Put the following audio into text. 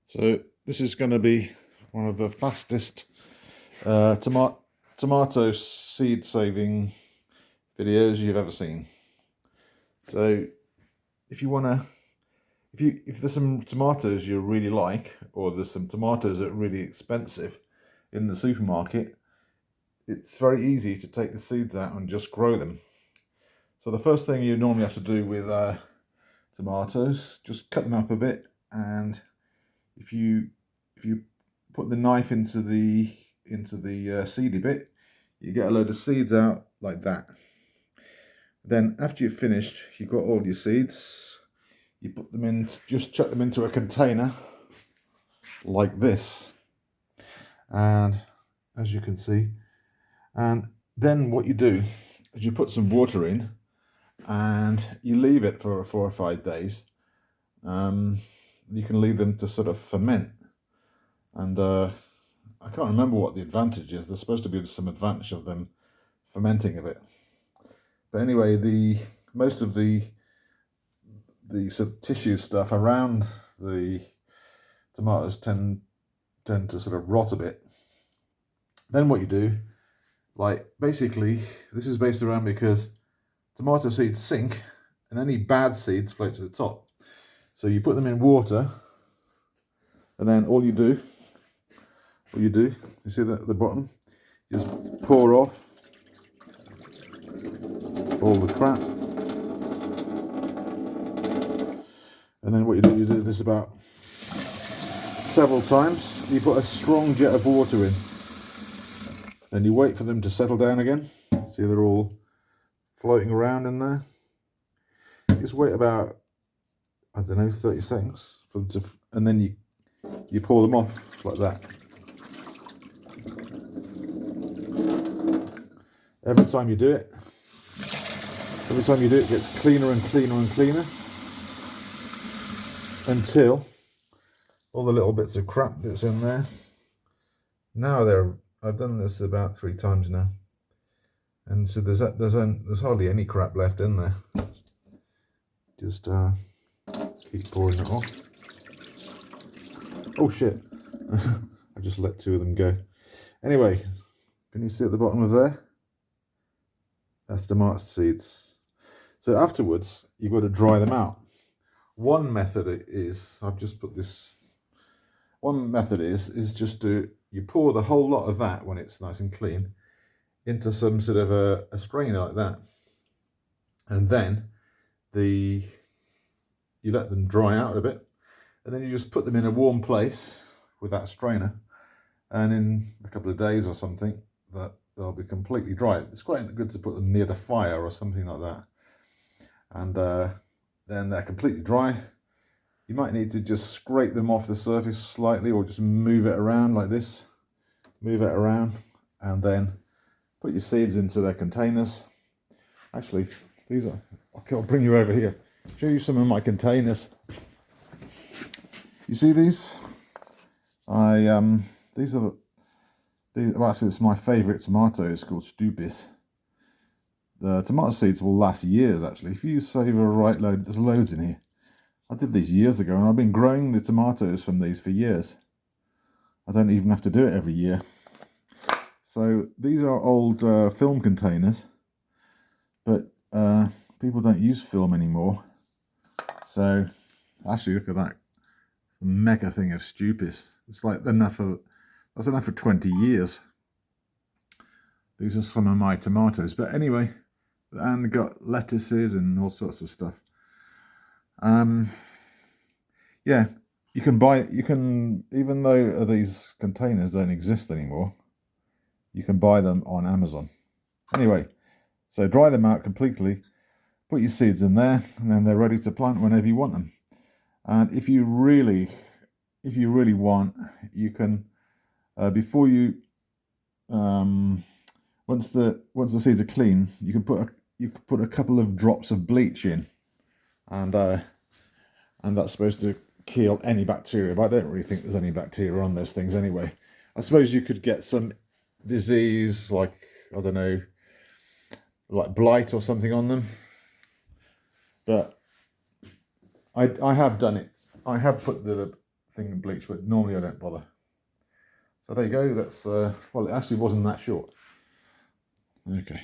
So this is going to be one of the fastest tomato seed saving videos you've ever seen. So if you want to, if there's some tomatoes you really like, or there's some tomatoes that are really expensive in the supermarket, it's very easy to take the seeds out and just grow them. So the first thing you normally have to do with tomatoes, just cut them up a bit, and if you put the knife into the seedy bit, you get a load of seeds out like that. Then after you've finished, you've got all your seeds, you put them in, just chuck them into a container like this, and as you can see, and then what you do is you put some water in and you leave it for 4 or 5 days. You can leave them to sort of ferment, and I can't remember what the advantage is. There's supposed to be some advantage of them fermenting a bit, but anyway, most of the sort of tissue stuff around the tomatoes tend to sort of rot a bit. Then what you do, like basically, this is based around because tomato seeds sink and any bad seeds float to the top. So you put them in water, and then all you do, you see that at the bottom, you just pour off all the crap. And then what you do this about several times. You put a strong jet of water in, and you wait for them to settle down again. See, they're all floating around in there. Just wait about, I don't know, 30 seconds for them to, and then you pour them off like that. Every time you do it, it gets cleaner and cleaner and cleaner, until all the little bits of crap that's in there. Now I've done this about 3 times now, and so there's hardly any crap left in there. Just keep pouring it off. Oh shit! I just let 2 of them go. Anyway, can you see at the bottom of there? That's tomato seeds. So afterwards, you've got to dry them out. One method is, I've just put this. One method is just you pour the whole lot of that, when it's nice and clean, into some sort of a strainer like that, and then you let them dry out a bit, and then you just put them in a warm place with that strainer, and in a couple of days or something, that they'll be completely dry. It's quite good to put them near the fire or something like that, and then they're completely dry. You might need to just scrape them off the surface slightly, or just move it around like this. Move it around, and then put your seeds into their containers. Actually, these are, I'll bring you over here, show you some of my containers. You see these? These are well, actually, it's my favourite tomato. It's called Stupis. The tomato seeds will last years, actually. If you save a right load, there's loads in here. I did these years ago, and I've been growing the tomatoes from these for years. I don't even have to do it every year. So these are old film containers, but people don't use film anymore. So actually, look at that. It's a mega thing of Stupis. It's like that's enough for 20 years. These are some of my tomatoes. But anyway, and got lettuces and all sorts of stuff. Yeah, even though these containers don't exist anymore, you can buy them on Amazon. Anyway, so dry them out completely, put your seeds in there, and then they're ready to plant whenever you want them. And if you really want, you can, before you, once the seeds are clean, you can put a couple of drops of bleach in, and that's supposed to kill any bacteria, but I don't really think there's any bacteria on those things anyway. I suppose you could get some disease, like, I don't know, like blight or something on them, but I have done it. I have put the thing in bleach, but normally I don't bother. So there you go. That's well, it actually wasn't that short. Okay.